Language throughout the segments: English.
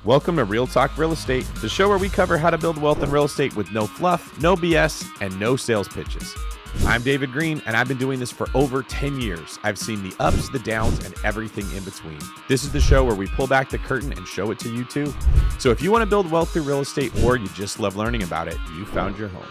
Welcome to Real Talk Real Estate, the show where we cover how to build wealth in real estate with no fluff, no BS, and no sales pitches. I'm David Greene, and I've been doing this for over 10 years. I've seen the ups, the downs, and everything in between. This is the show where we pull back the curtain and show it to you too. So if you want to build wealth through real estate or you just love learning about it, you found your home.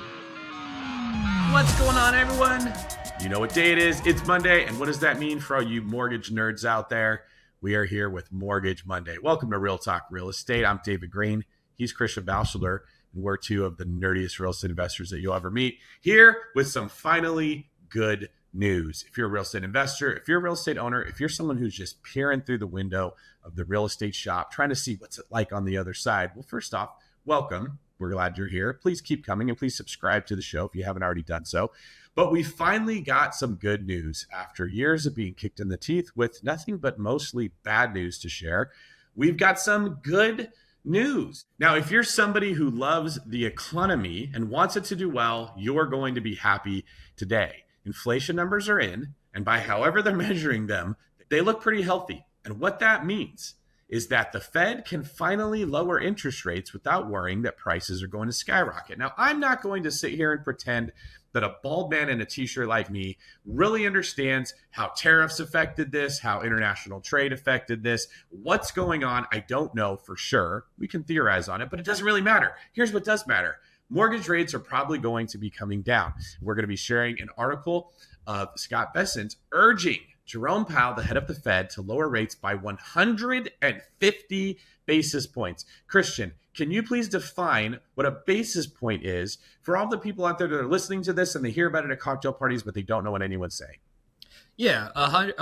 What's going on, everyone? You know what day it is. It's Monday, and what does that mean for all you mortgage nerds out there? We are here with Mortgage Monday. Welcome to Real Talk Real Estate. I'm David Greene. He's Christian Bachelor, and we're two of the nerdiest real estate investors that you'll ever meet. Here with some finally good news. If you're a real estate investor, if you're a real estate owner, if you're someone who's just peering through the window of the real estate shop, trying to see what's it like on the other side, well, first off, welcome. We're glad you're here. Please keep coming and please subscribe to the show if you haven't already done so. But we finally got some good news after years of being kicked in the teeth with nothing but mostly bad news to share. We've got some good news. Now, if you're somebody who loves the economy and wants it to do well, you're going to be happy today. Inflation numbers are in, and by however they're measuring them, they look pretty healthy. And what that means is that the Fed can finally lower interest rates without worrying that prices are going to skyrocket. Now, I'm not going to sit here and pretend that a bald man in a t-shirt like me really understands how tariffs affected this, how international trade affected this, what's going on. I don't know for sure. We can theorize on it, but it doesn't really matter. Here's what does matter. Mortgage rates are probably going to be coming down. We're going to be sharing an article of Scott Bessent urging Jerome Powell, the head of the Fed, to lower rates by 150 basis points. Christian, can you please define what a basis point is for all the people out there that are listening to this and they hear about it at cocktail parties, but they don't know what anyone's saying? Yeah, a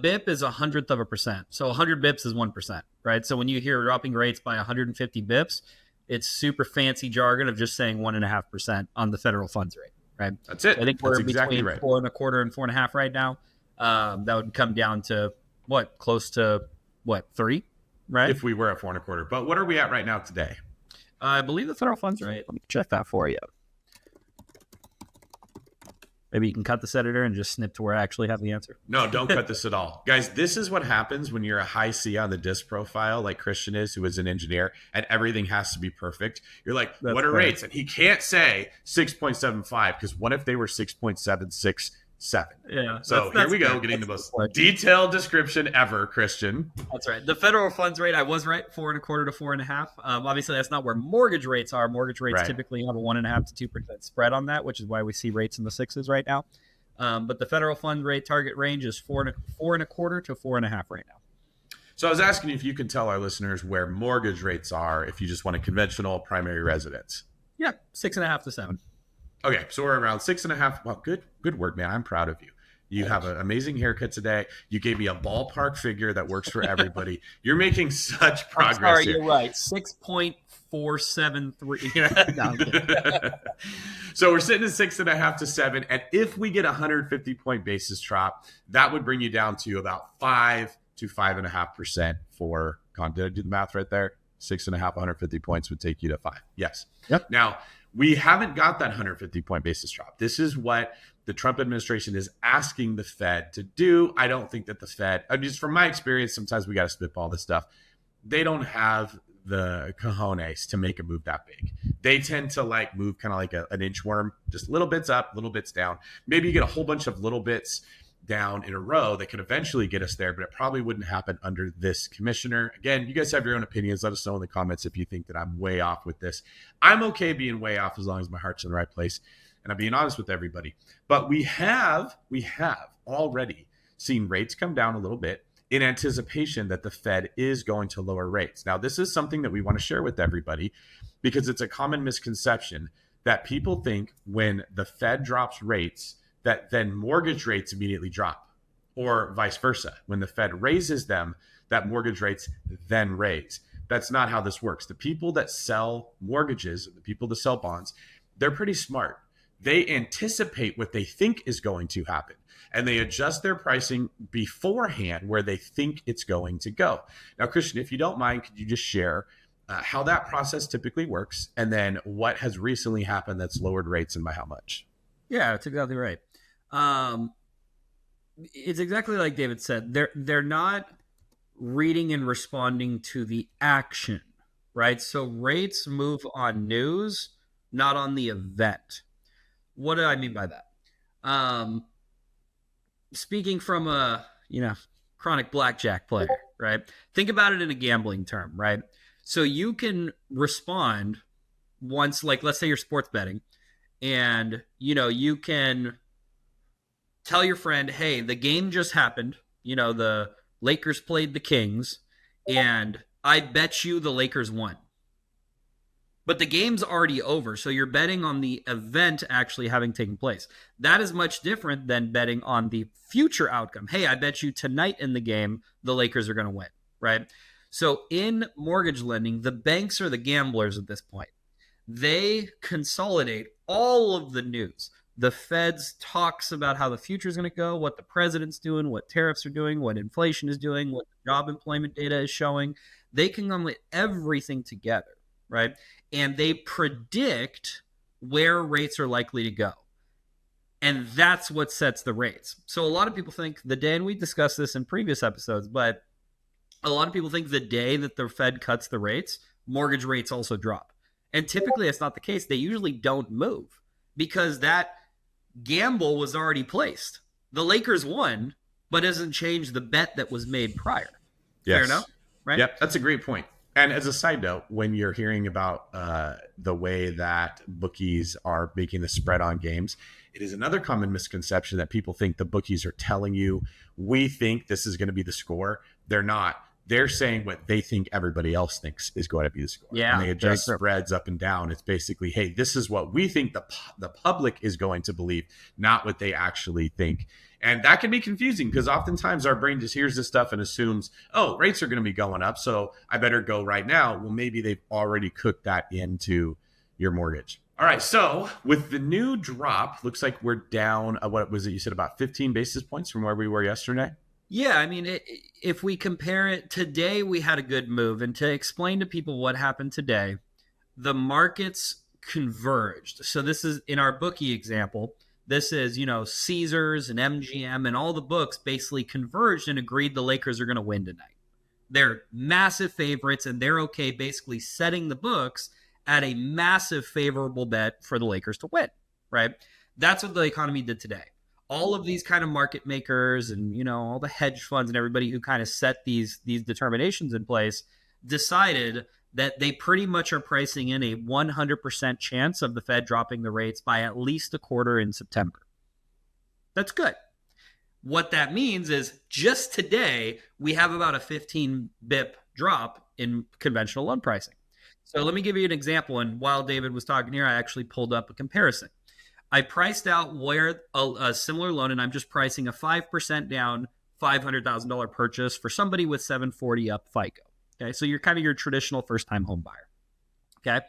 BIP is 100th of a percent. So 100 bips is 1%, right? So when you hear dropping rates by 150 bips, it's super fancy jargon of just saying 1.5% on the federal funds rate, right? That's it. I think we're exactly between right. 4.25 and 4.5 right now. That would come down to close to 3, right? If we were at 4.25. But what are we at right now today? I believe the federal funds rate. Let me check that for you. Maybe you can cut this editor and just snip to where I actually have the answer. No, don't cut this at all. Guys, this is what happens when you're a high C on the DISC profile, like Christian is, who is an engineer, and everything has to be perfect. You're like, That's what are fair. rates? And he can't say 6.75 because what if they were 6.767? Yeah. So here we go, getting the most detailed description ever, Christian. That's right. The federal funds rate, I was right, 4.25 to 4.5. Obviously, that's not where mortgage rates are. Mortgage rates typically have a 1.5 to 2% spread on that, which is why we see rates in the 6s right now. But the federal fund rate target range is 4.25 to 4.5 right now. So I was asking you if you can tell our listeners where mortgage rates are if you just want a conventional primary residence. Yeah, 6.5 to 7. Okay, so we're around 6.5. Well, good work, man. I'm proud of you. You have an amazing haircut today. You gave me a ballpark figure that works for everybody. You're making such progress. I'm sorry, here. You're right. 6.473. No, I'm kidding. So we're sitting at 6.5 to 7, and if we get a 150 point basis drop, that would bring you down to about 5 to 5.5% for. Did I do the math right there? 6.5, 150 points would take you to 5. Yes. Yep. Now, we haven't got that 150 point basis drop. This is what the Trump administration is asking the Fed to do. I don't think that the Fed, just from my experience, sometimes we got to spitball this stuff. They don't have the cojones to make a move that big. They tend to move kind of like an inchworm, just little bits up, little bits down. Maybe you get a whole bunch of little bits down in a row that could eventually get us there, but it probably wouldn't happen under this commissioner. Again, you guys have your own opinions. Let us know in the comments if you think that I'm way off with this. I'm okay being way off as long as my heart's in the right place, and I'm being honest with everybody. But we have already seen rates come down a little bit in anticipation that the Fed is going to lower rates. Now, this is something that we want to share with everybody because it's a common misconception that people think when the Fed drops rates that then mortgage rates immediately drop, or vice versa. When the Fed raises them, that mortgage rates then raise. That's not how this works. The people that sell mortgages, the people that sell bonds, they're pretty smart. They anticipate what they think is going to happen, and they adjust their pricing beforehand where they think it's going to go. Now, Christian, if you don't mind, could you just share how that process typically works, and then what has recently happened that's lowered rates and by how much? Yeah, that's exactly right. It's exactly like David said. They're not reading and responding to the action right? So rates move on news, not on the event. What do I mean by that? Speaking from a, chronic blackjack player, right? Think about it in a gambling term, right? So you can respond once, like, let's say you're sports betting, and, you can tell your friend, hey, the game just happened. The Lakers played the Kings, and I bet you the Lakers won. But the game's already over, so you're betting on the event actually having taken place. That is much different than betting on the future outcome. Hey, I bet you tonight in the game, the Lakers are going to win, right? So in mortgage lending, the banks are the gamblers at this point. They consolidate all of the news. The Fed's talks about how the future is going to go, what the president's doing, what tariffs are doing, what inflation is doing, what job employment data is showing. They can conglomerate everything together, right? And they predict where rates are likely to go. And that's what sets the rates. So a lot of people think the day, and we discussed this in previous episodes, but a lot of people think the day that the Fed cuts the rates, mortgage rates also drop. And typically that's not the case. They usually don't move because that gamble was already placed. The Lakers won, but doesn't change the bet that was made prior. Yes. Fair enough? Right? Yep, that's a great point. And as a side note, when you're hearing about the way that bookies are making the spread on games, it is another common misconception that people think the bookies are telling you, we think this is going to be the score. They're not. They're saying what they think everybody else thinks is going to be the score. Yeah, and they adjust spreads up and down. It's basically, hey, this is what we think the public is going to believe, not what they actually think. And that can be confusing because oftentimes our brain just hears this stuff and assumes, oh, rates are going to be going up, so I better go right now. Well, maybe they've already cooked that into your mortgage. All right, so with the new drop, looks like we're down, what was it? You said about 15 basis points from where we were yesterday? Yeah, I mean, if we compare it, today we had a good move. And to explain to people what happened today, the markets converged. So this is, in our bookie example, this is, Caesars and MGM and all the books basically converged and agreed the Lakers are going to win tonight. They're massive favorites, and they're okay basically setting the books at a massive favorable bet for the Lakers to win, right? That's what the economy did today. All of these kind of market makers and, all the hedge funds and everybody who kind of set these determinations in place decided that they pretty much are pricing in a 100% chance of the Fed dropping the rates by at least a quarter in September. That's good. What that means is just today, we have about a 15 BIP drop in conventional loan pricing. So let me give you an example. And while David was talking here, I actually pulled up a comparison. I priced out where a similar loan, and I'm just pricing a 5% down, $500,000 purchase for somebody with 740 up FICO. Okay, so you're kind of your traditional first-time home buyer. Okay,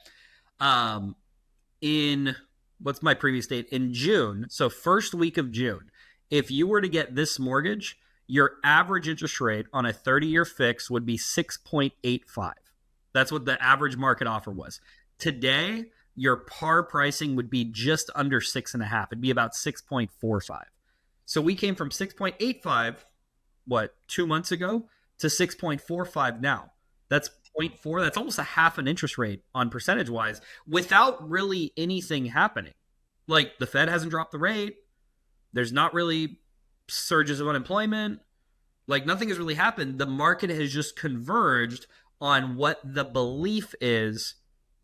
in what's my previous date? In June, so first week of June, if you were to get this mortgage, your average interest rate on a 30-year fix would be 6.85. That's what the average market offer was. Today, your par pricing would be just under 6.5. It'd be about 6.45. So we came from 6.85, 2 months ago, to 6.45 now. That's 0.4. That's almost a half an interest rate on percentage-wise without really anything happening. Like, the Fed hasn't dropped the rate. There's not really surges of unemployment. Like, nothing has really happened. The market has just converged on what the belief is,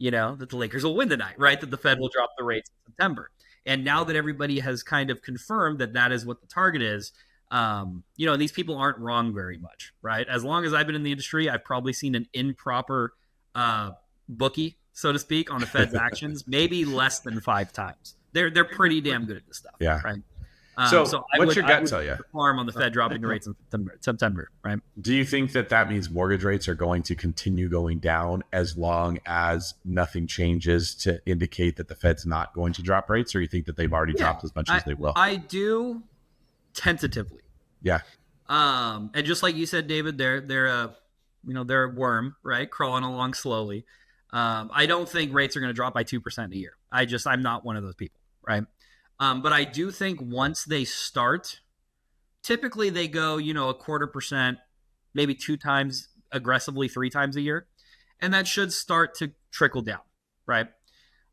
that the Lakers will win tonight, right? That the Fed will drop the rates in September. And now that everybody has kind of confirmed that that is what the target is, these people aren't wrong very much, right? As long as I've been in the industry, I've probably seen an improper bookie, so to speak, on the Fed's actions, maybe less than 5 times. They're pretty damn good at this stuff, yeah. Right? So what's your gut tell you? Farm on the Fed dropping the rates in September, right? Do you think that means mortgage rates are going to continue going down as long as nothing changes to indicate that the Fed's not going to drop rates, or you think that they've already dropped as much as they will? I do, tentatively. Yeah. And just like you said, David, they're a worm, right, crawling along slowly. I don't think rates are going to drop by 2% a year. I'm not one of those people, right? But I do think once they start, typically they go, 0.25%, maybe 2 times aggressively, 3 times a year. and that should start to trickle down, right?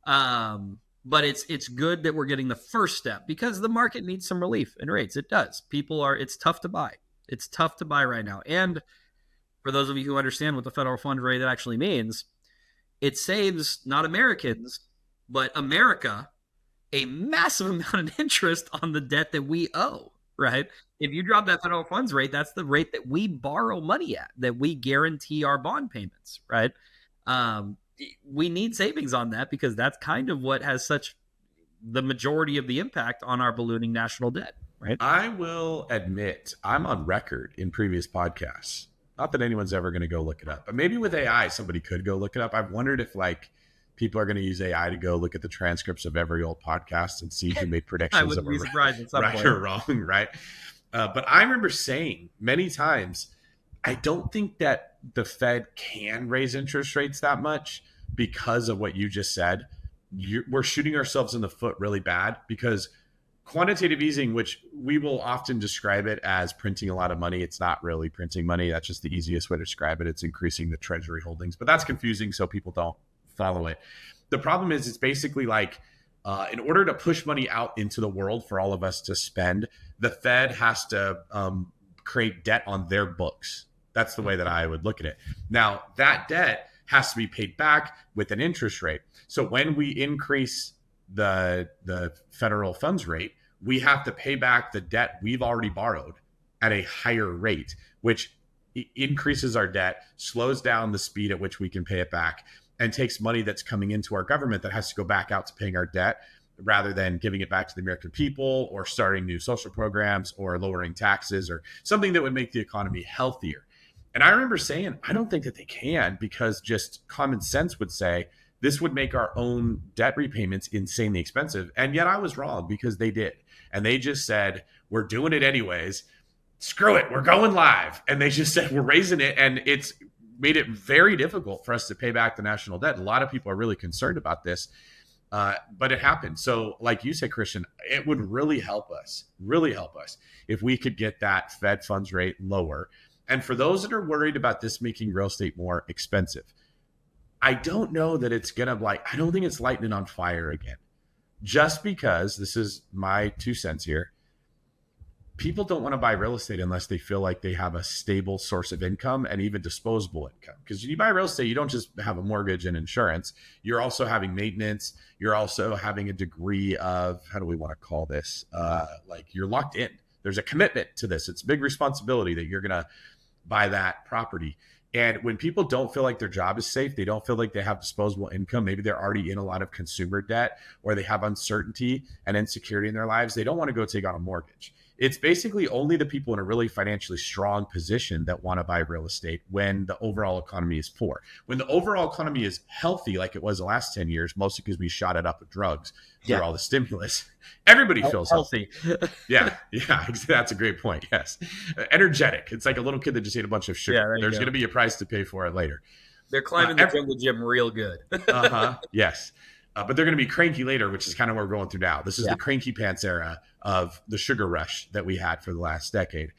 But it's good that we're getting the first step because the market needs some relief in rates. It does. It's tough to buy. It's tough to buy right now. And for those of you who understand what the federal funds rate actually means, it saves not Americans, but America a massive amount of interest on the debt that we owe, right? If you drop that federal funds rate, that's the rate that we borrow money at, that we guarantee our bond payments, right? We need savings on that because that's kind of what has such the majority of the impact on our ballooning national debt, right? I will admit I'm on record in previous podcasts. Not that anyone's ever going to go look it up, but maybe with AI, somebody could go look it up. I've wondered if like people are going to use AI to go look at the transcripts of every old podcast and see who made predictions. I wouldn't be surprised at some right point. or wrong, right? But I remember saying many times, I don't think that the Fed can raise interest rates that much because of what you just said. We're shooting ourselves in the foot really bad because quantitative easing, which we will often describe it as printing a lot of money. It's not really printing money. That's just the easiest way to describe it. It's increasing the treasury holdings, but that's confusing. So people don't follow it. The problem is it's basically like in order to push money out into the world for all of us to spend, the Fed has to create debt on their books. That's the way that I would look at it. Now, that debt has to be paid back with an interest rate. So when we increase the federal funds rate, we have to pay back the debt we've already borrowed at a higher rate, which increases our debt, slows down the speed at which we can pay it back, and takes money that's coming into our government that has to go back out to paying our debt rather than giving it back to the American people or starting new social programs or lowering taxes or something that would make the economy healthier. And I remember saying, I don't think that they can because just common sense would say this would make our own debt repayments insanely expensive. And yet I was wrong because they did. And they just said, we're doing it anyways. Screw it. We're going live. And they just said, we're raising it. And it's made it very difficult for us to pay back the national debt. A lot of people are really concerned about this, but it happened. So like you said, Christian, it would really help us if we could get that Fed funds rate lower. And for those that are worried about this making real estate more expensive, I don't know that it's going to I don't think it's lighting on fire again. Just because, this is my 2 cents here, people don't want to buy real estate unless they feel like they have a stable source of income and even disposable income. Because when you buy real estate, you don't just have a mortgage and insurance. You're also having maintenance. You're also having a degree of, how do we want to call this? You're locked in. There's a commitment to this. It's a big responsibility that you're going to buy that property. And when people don't feel like their job is safe, they don't feel like they have disposable income, maybe they're already in a lot of consumer debt or they have uncertainty and insecurity in their lives, they don't want to go take out a mortgage. It's basically only the people in a really financially strong position that want to buy real estate when the overall economy is poor. When the overall economy is healthy, like it was the last 10 years, mostly because we shot it up with drugs through all the stimulus, everybody feels healthy. Yeah, that's a great point. Yes. Energetic. It's like a little kid that just ate a bunch of sugar. There's going to be a price to pay for it later. They're climbing the jungle gym real good. Yes. But they're going to be cranky later, which is kind of what we're going through now. This is the cranky pants era of the sugar rush that we had for the last decade.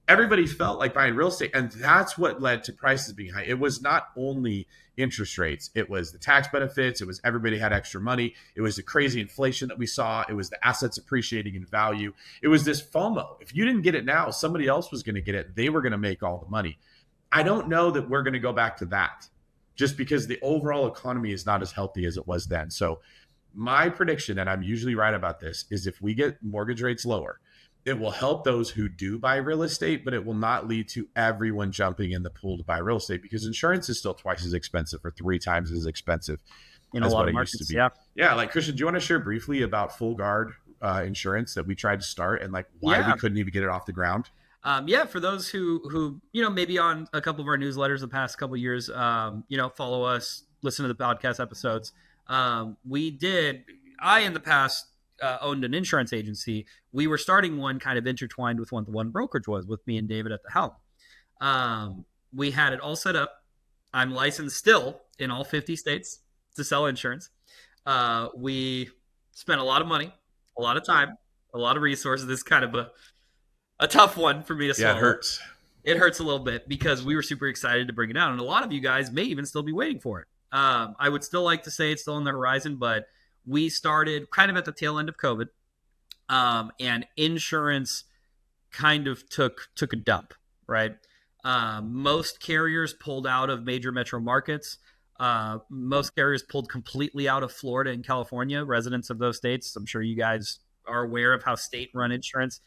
Everybody felt like buying real estate, and that's what led to prices being high. It was not only interest rates. It was the tax benefits. It was everybody had extra money. It was the crazy inflation that we saw. It was the assets appreciating in value. It was this FOMO. If you didn't get it now, somebody else was going to get it. They were going to make all the money. I don't know that we're going to go back to that, just because the overall economy is not as healthy as it was then. So my prediction, and I'm usually right about this, is if we get mortgage rates lower, it will help those who do buy real estate, but it will not lead to everyone jumping in the pool to buy real estate because insurance is still twice as expensive or 3 times as expensive in a lot of markets. Yeah. Like Christian, do you want to share briefly about Full Guard insurance that we tried to start and why we couldn't even get it off the ground? For those who maybe on a couple of our newsletters the past couple of years, follow us, listen to the podcast episodes. I in the past owned an insurance agency. We were starting one kind of intertwined with what TheOneBrokerage was, with me and David at the helm. We had it all set up. I'm licensed still in all 50 states to sell insurance. We spent a lot of money, a lot of time, a lot of resources. This is kind of a tough one for me to swallow. Yeah, it hurts. It hurts a little bit because we were super excited to bring it out, and a lot of you guys may even still be waiting for it. I would still like to say it's still on the horizon, but we started kind of at the tail end of COVID, and insurance kind of took a dump, right? Most carriers pulled out of major metro markets. Most carriers pulled completely out of Florida and California, residents of those states. I'm sure you guys are aware of how state-run insurance,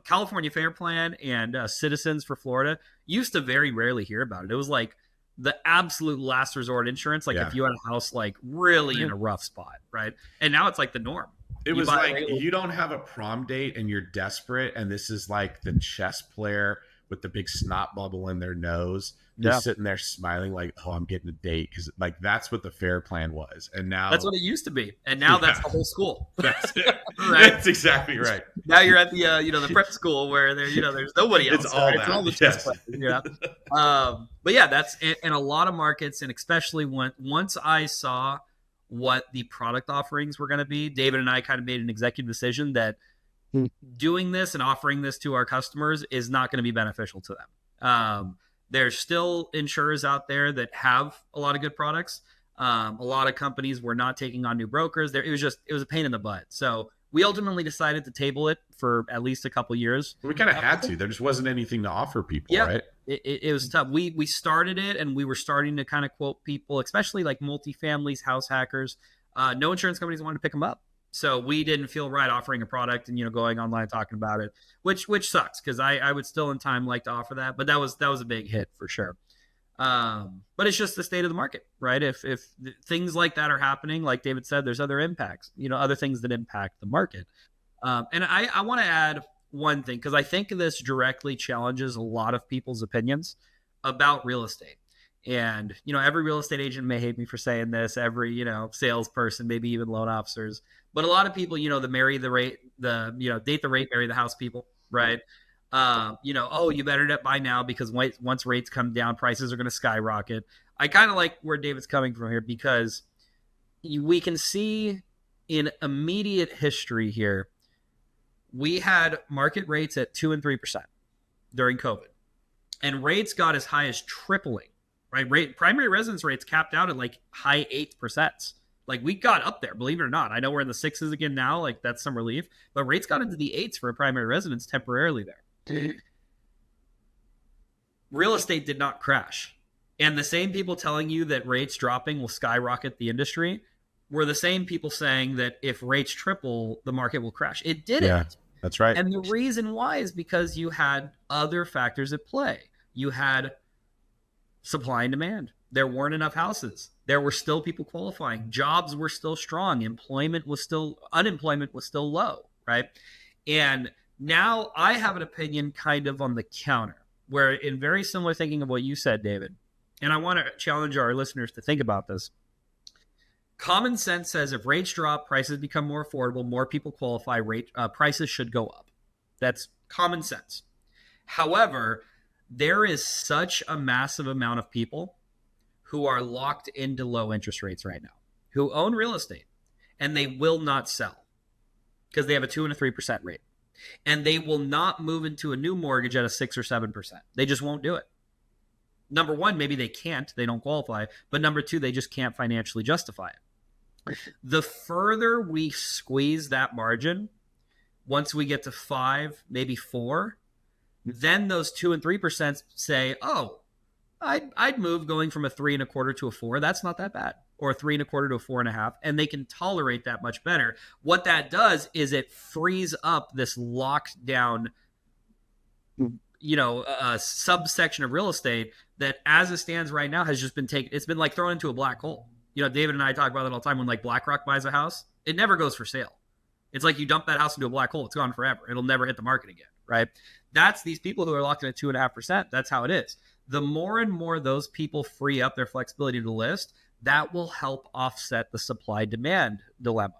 California Fair Plan and Citizens for Florida used to very rarely hear about it. It was like the absolute last resort insurance, like if you had a house like really in a rough spot, right? And now it's like the norm. It was like you don't have a prom date and you're desperate, and this is like the chess player with the big snot bubble in their nose, just sitting there smiling like, oh, I'm getting a date, because like that's what the fair plan was. And now that's what it used to be, and now that's the whole school. That's it. Right? That's exactly right. Now you're at the the prep school where there's nobody else. It's all that. It's all the chess player. But yeah, that's in a lot of markets, and especially once I saw what the product offerings were going to be, David and I kind of made an executive decision that doing this and offering this to our customers is not going to be beneficial to them. There's still insurers out there that have a lot of good products. A lot of companies were not taking on new brokers. It was a pain in the butt. So we ultimately decided to table it for at least a couple years. We kind of had to. There just wasn't anything to offer people, right? It was tough. We started it, and we were starting to kind of quote people, especially like multifamilies, house hackers. No insurance companies wanted to pick them up. So we didn't feel right offering a product and going online talking about it, which sucks, because I would still in time like to offer that, but that was a big hit for sure. But it's just the state of the market, right? If things like that are happening, like David said, there's other impacts, other things that impact the market. And I want to add one thing, because I think this directly challenges a lot of people's opinions about real estate. And, every real estate agent may hate me for saying this, every, salesperson, maybe even loan officers, but a lot of people, the marry the rate, date the rate, marry the house people, right? You better buy now, because once rates come down, prices are going to skyrocket. I kind of like where David's coming from here, because we can see in immediate history here, we had market rates at 2% and 3% during COVID, and rates got as high as tripling, right? Primary residence rates capped out at like high 8%. Like we got up there, believe it or not. I know we're in the 6s again now, like that's some relief, but rates got into the 8s for a primary residence temporarily there. Real estate did not crash. And the same people telling you that rates dropping will skyrocket the industry were the same people saying that if rates triple, the market will crash. It didn't. Yeah, that's right. And the reason why is because you had other factors at play. You had supply and demand. There weren't enough houses. There were still people qualifying. Jobs were still strong. Unemployment was still low, right? And now I have an opinion kind of on the counter, where in very similar thinking of what you said, David, and I want to challenge our listeners to think about this. Common sense says if rates drop, prices become more affordable, more people qualify, prices should go up. That's common sense. However, there is such a massive amount of people who are locked into low interest rates right now, who own real estate, and they will not sell because they have a 2% and a 3% rate. And they will not move into a new mortgage at a 6 or 7%. They just won't do it. Number one, maybe they can't, they don't qualify. But number two, they just can't financially justify it. The further we squeeze that margin, once we get to 5, maybe 4, then those 2% and 3% say, oh, I'd move going from a 3.25% to a 4. That's not that bad. Or a 3.25% to a 4.5, and they can tolerate that much better. What that does is it frees up this locked down, subsection of real estate that, as it stands right now, has just been taken. It's been like thrown into a black hole. David and I talk about it all the time. When like BlackRock buys a house, it never goes for sale. It's like you dump that house into a black hole. It's gone forever. It'll never hit the market again, right? That's these people who are locked in at 2.5%. That's how it is. The more and more those people free up their flexibility to list, that will help offset the supply-demand dilemma.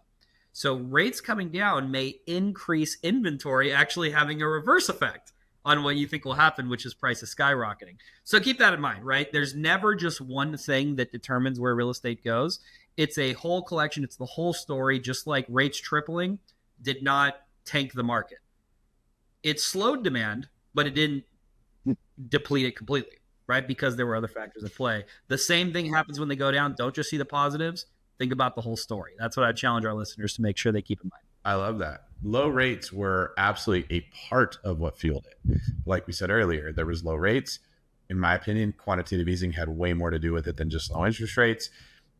So rates coming down may increase inventory, actually having a reverse effect on what you think will happen, which is prices skyrocketing. So keep that in mind, right? There's never just one thing that determines where real estate goes. It's a whole collection. It's the whole story. Just like rates tripling did not tank the market. It slowed demand, but it didn't deplete it completely, right? Because there were other factors at play. The same thing happens when they go down. Don't just see the positives. Think about the whole story. That's what I challenge our listeners to make sure they keep in mind. I love that. Low rates were absolutely a part of what fueled it. Like we said earlier, there was low rates. In my opinion, quantitative easing had way more to do with it than just low interest rates.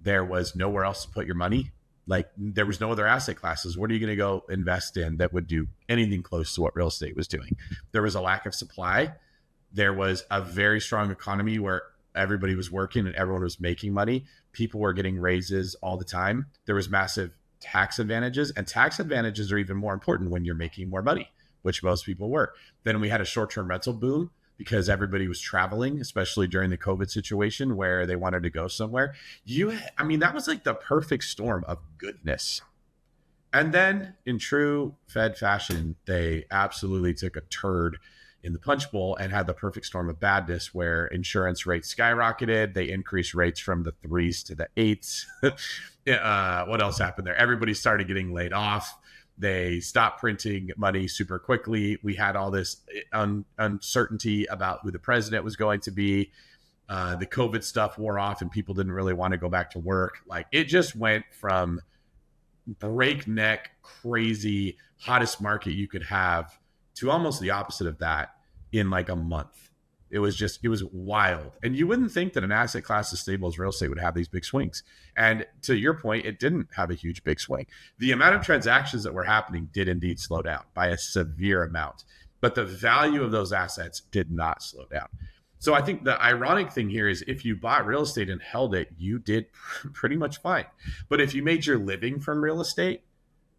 There was nowhere else to put your money. Like there was no other asset classes. What are you going to go invest in that would do anything close to what real estate was doing? There was a lack of supply. There was a very strong economy where everybody was working and everyone was making money. People were getting raises all the time. There was massive tax advantages, and tax advantages are even more important when you're making more money, which most people were. Then we had a short-term rental boom because everybody was traveling, especially during the COVID situation where they wanted to go somewhere. That was like the perfect storm of goodness. And then in true Fed fashion, they absolutely took a turd in the punch bowl and had the perfect storm of badness where insurance rates skyrocketed. They increased rates from the 3s to the 8s. What else happened there? Everybody started getting laid off. They stopped printing money super quickly. We had all this uncertainty about who the president was going to be. The COVID stuff wore off and people didn't really want to go back to work. Like it just went from breakneck, crazy, hottest market you could have to almost the opposite of that in like a month. It was wild. And you wouldn't think that an asset class as stable as real estate would have these big swings. And to your point, it didn't have a huge big swing. The amount of transactions that were happening did indeed slow down by a severe amount, but the value of those assets did not slow down. So I think the ironic thing here is if you bought real estate and held it, you did pretty much fine. But if you made your living from real estate,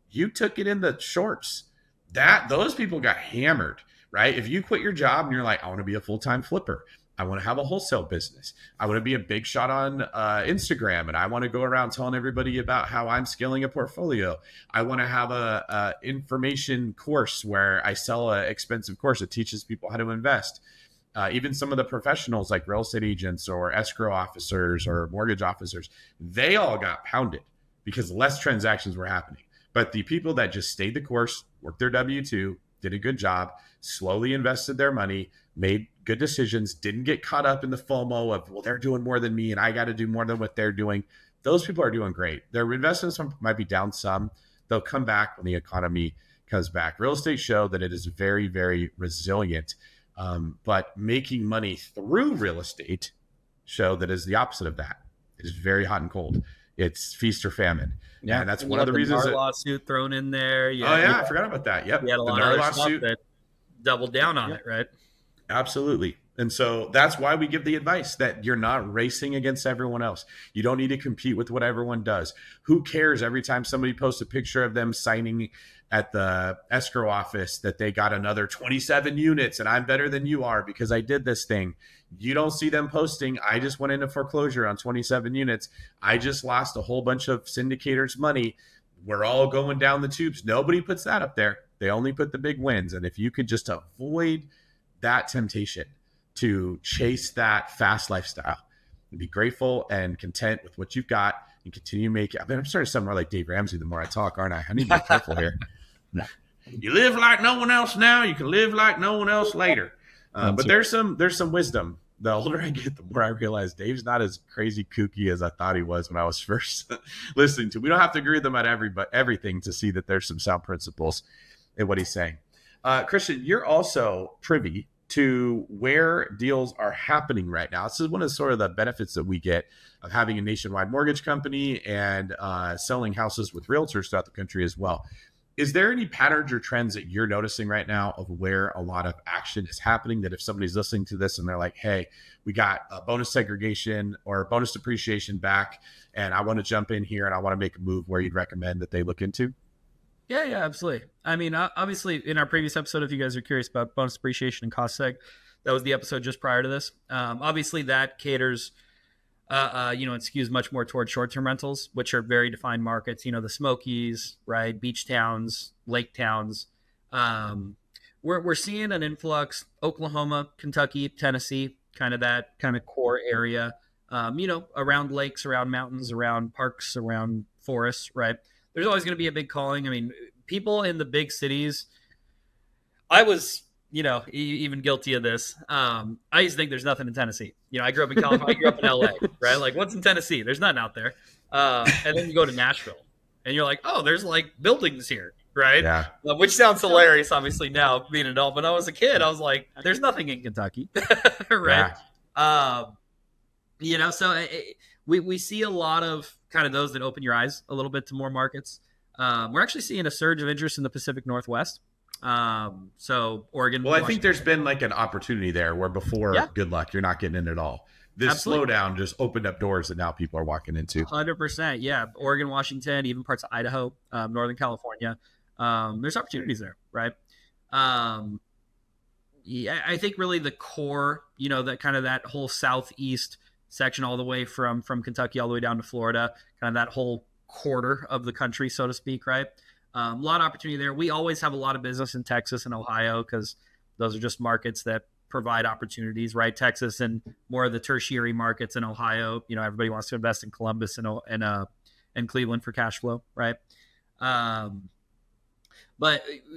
you took it in the shorts. Those people got hammered, right? If you quit your job and you're like, I want to be a full-time flipper. I want to have a wholesale business. I want to be a big shot on Instagram. And I want to go around telling everybody about how I'm scaling a portfolio. I want to have a information course where I sell an expensive course that teaches people how to invest. Even some of the professionals like real estate agents or escrow officers or mortgage officers, they all got pounded because less transactions were happening. But the people that just stayed the course, worked their W-2, did a good job, slowly invested their money, made good decisions, didn't get caught up in the FOMO of, well, they're doing more than me and I got to do more than what they're doing. Those people are doing great. Their investments might be down some. They'll come back when the economy comes back. Real estate showed that it is very, very resilient. But making money through real estate show that is the opposite of that. It is very hot and cold. It's feast or famine. Yeah, and that's one of the reasons. NAR lawsuit thrown in there. I forgot about that. Yep, you had a lot of lawsuit that doubled down on it, right? Absolutely. And so that's why we give the advice that you're not racing against everyone else. You don't need to compete with what everyone does. Who cares every time somebody posts a picture of them signing at the escrow office that they got another 27 units and I'm better than you are because I did this thing. You don't see them posting, I just went into foreclosure on 27 units. I just lost a whole bunch of syndicators' money. We're all going down the tubes. Nobody puts that up there. They only put the big wins. And if you could just avoid that temptation to chase that fast lifestyle and be grateful and content with what you've got and continue making. I'm starting to sound more like Dave Ramsey the more I talk, aren't I? I need to be careful here. You live like no one else now. You can live like no one else later. But there's some wisdom. The older I get, the more I realize Dave's not as crazy kooky as I thought he was when I was first listening to. We don't have to agree with him on everything to see that there's some sound principles in what he's saying. Christian, you're also privy to where deals are happening right now. This is one of sort of the benefits that we get of having a nationwide mortgage company and selling houses with realtors throughout the country as well. Is there any patterns or trends that you're noticing right now of where a lot of action is happening that if somebody's listening to this and they're like, hey, we got a bonus segregation or bonus depreciation back and I want to jump in here and I want to make a move, where you'd recommend that they look into? Yeah, absolutely. I mean, obviously, in our previous episode, if you guys are curious about bonus depreciation and cost seg, that was the episode just prior to this. Obviously, that caters, it skews much more towards short-term rentals, which are very defined markets. The Smokies, right? Beach towns, lake towns. We're seeing an influx. Oklahoma, Kentucky, Tennessee, that core area. Around lakes, around mountains, around parks, around forests, right? There's always going to be a big calling. I mean, people in the big cities, I was even guilty of this. I used to think there's nothing in Tennessee. I grew up in California. I grew up in LA, right? Like, what's in Tennessee? There's nothing out there. And then you go to Nashville, and you're like, oh, there's like buildings here, right? Yeah. Which sounds hilarious, obviously, now being an adult. But when I was a kid, I was like, there's nothing in Kentucky, right? So we see a lot of kind of those that open your eyes a little bit to more markets. We're actually seeing a surge of interest in the Pacific Northwest. So Oregon. Well, I think there's been like an opportunity there where before, good luck, you're not getting in at all. This slowdown just opened up doors that now people are walking into. 100%. Yeah. Oregon, Washington, even parts of Idaho, Northern California. There's opportunities there, right? Yeah, I think really the core, that kind of that whole southeast section all the way from Kentucky all the way down to Florida, kind of that whole quarter of the country, so to speak, right? A lot of opportunity there. We always have a lot of business in Texas and Ohio because those are just markets that provide opportunities, right? Texas and more of the tertiary markets in Ohio. Everybody wants to invest in Columbus and Cleveland for cash flow, right? But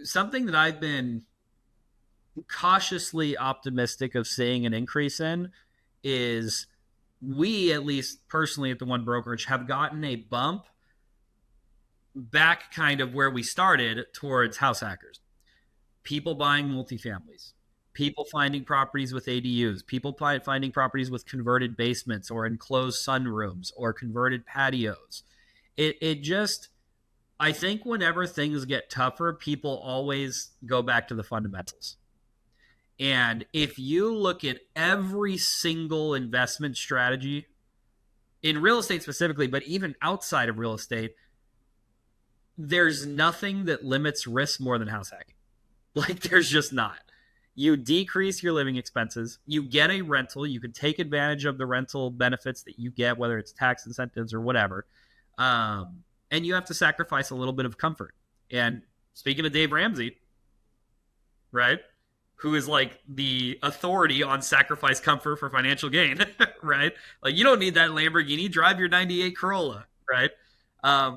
something that I've been cautiously optimistic of seeing an increase in is we, at least personally at the One Brokerage, have gotten a bump back kind of where we started towards house hackers. People buying multifamilies, people finding properties with ADUs, people finding properties with converted basements or enclosed sunrooms or converted patios. It just, I think whenever things get tougher, people always go back to the fundamentals. And if you look at every single investment strategy in real estate specifically, but even outside of real estate, there's nothing that limits risk more than house hacking. Like, there's just not. You decrease your living expenses. You get a rental. You can take advantage of the rental benefits that you get, whether it's tax incentives or whatever. And you have to sacrifice a little bit of comfort. And speaking of Dave Ramsey, right, who is like the authority on sacrifice comfort for financial gain, right? Like, you don't need that Lamborghini. Drive your 98 Corolla, right?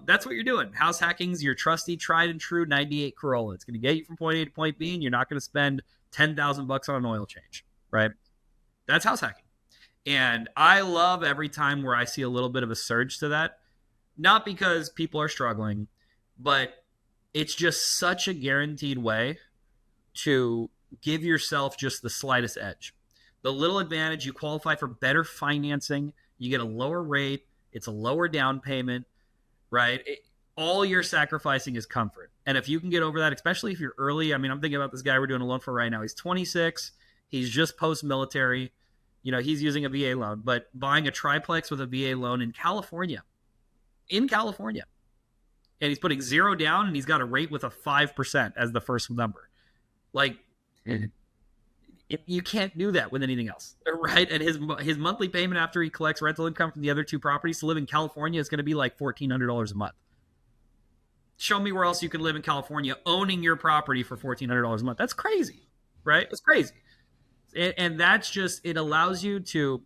That's what you're doing. House hacking's your trusty, tried and true 98 Corolla. It's going to get you from point A to point B, and you're not going to spend $10,000 on an oil change, right? That's house hacking. And I love every time where I see a little bit of a surge to that, not because people are struggling, but it's just such a guaranteed way to give yourself just the slightest edge. The little advantage, you qualify for better financing, you get a lower rate, it's a lower down payment, right? All you're sacrificing is comfort. And if you can get over that, especially if you're early, I mean, I'm thinking about this guy we're doing a loan for right now. He's 26. He's just post-military. He's using a VA loan, but buying a triplex with a VA loan in California. And he's putting 0 down, and he's got a rate with a 5% as the first number. Like, you can't do that with anything else, right? And his monthly payment after he collects rental income from the other two properties to live in California is going to be like $1,400 a month. Show me where else you can live in California owning your property for $1,400 a month. That's crazy, right? It's crazy. And that's just, it allows you to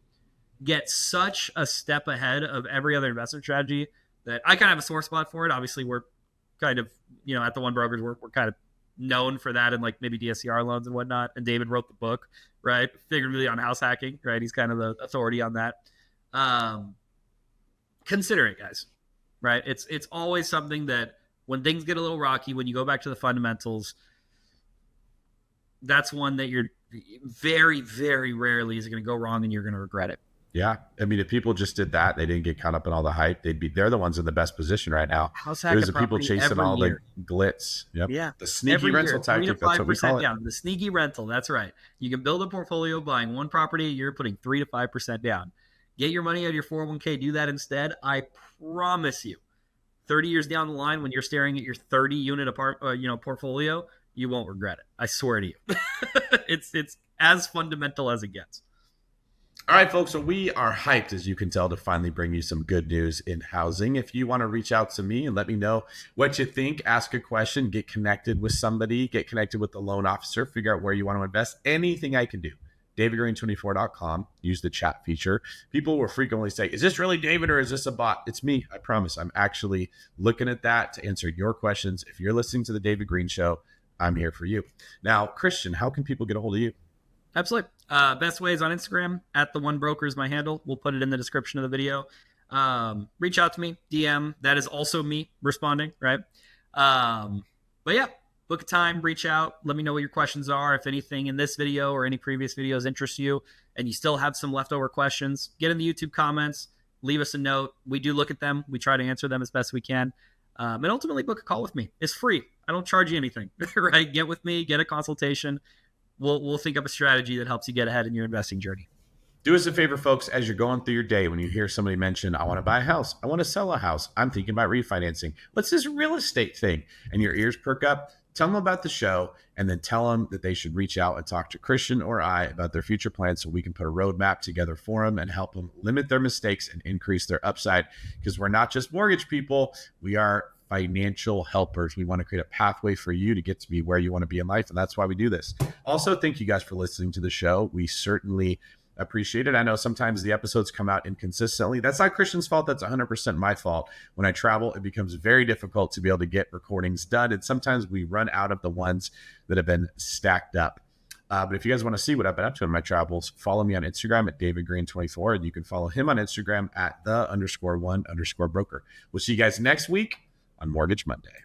get such a step ahead of every other investment strategy that I kind of have a sore spot for it. Obviously, we're kind of, at the One Brokerage, we're kind of known for that and like maybe DSCR loans and whatnot. And David wrote the book, right? Figuratively on house hacking, right? He's kind of the authority on that. Consider it, guys, right? It's always something that when things get a little rocky, when you go back to the fundamentals, that's one that you're very, very rarely is going to go wrong and you're going to regret it. Yeah. I mean, if people just did that, they didn't get caught up in all the hype, they're the ones in the best position right now. There's the people chasing all the glitz. Yep. Yeah. The sneaky rental tactic. That's what we call it. Down. The sneaky rental. That's right. You can build a portfolio buying one property a year, putting 3 to 5% down. Get your money out of your 401k. Do that instead. I promise you, 30 years down the line, when you're staring at your 30 unit portfolio, you won't regret it. I swear to you. It's as fundamental as it gets. All right, folks. So we are hyped, as you can tell, to finally bring you some good news in housing. If you want to reach out to me and let me know what you think, ask a question, get connected with somebody, get connected with the loan officer, figure out where you want to invest, anything I can do. DavidGreene24.com. Use the chat feature. People will frequently say, is this really David or is this a bot? It's me. I promise. I'm actually looking at that to answer your questions. If you're listening to the David Greene Show, I'm here for you. Now, Christian, how can people get a hold of you? Absolutely. Best way is on Instagram. @TheOneBroker is my handle. We'll put it in the description of the video. Reach out to me, DM. That is also me responding, right? But yeah, book a time, reach out. Let me know what your questions are. If anything in this video or any previous videos interests you and you still have some leftover questions, get in the YouTube comments, leave us a note. We do look at them. We try to answer them as best we can. And ultimately book a call with me. It's free. I don't charge you anything, right? Get with me, get a consultation. We'll think up a strategy that helps you get ahead in your investing journey. Do us a favor, folks, as you're going through your day, when you hear somebody mention, I want to buy a house, I want to sell a house, I'm thinking about refinancing, what's this real estate thing? And your ears perk up, tell them about the show, and then tell them that they should reach out and talk to Christian or I about their future plans so we can put a roadmap together for them and help them limit their mistakes and increase their upside, because we're not just mortgage people, we are financial helpers. We want to create a pathway for you to get to be where you want to be in life, and that's why we do this. Also, thank you guys for listening to the show. We certainly appreciate it. I know sometimes the episodes come out inconsistently. That's not Christian's fault. That's 100% my fault. When I travel, it becomes very difficult to be able to get recordings done, and sometimes we run out of the ones that have been stacked up. But if you guys want to see what I've been up to in my travels, follow me on Instagram @DavidGreene24, and you can follow him on Instagram @the_one_broker. We'll see you guys next week on Mortgage Monday.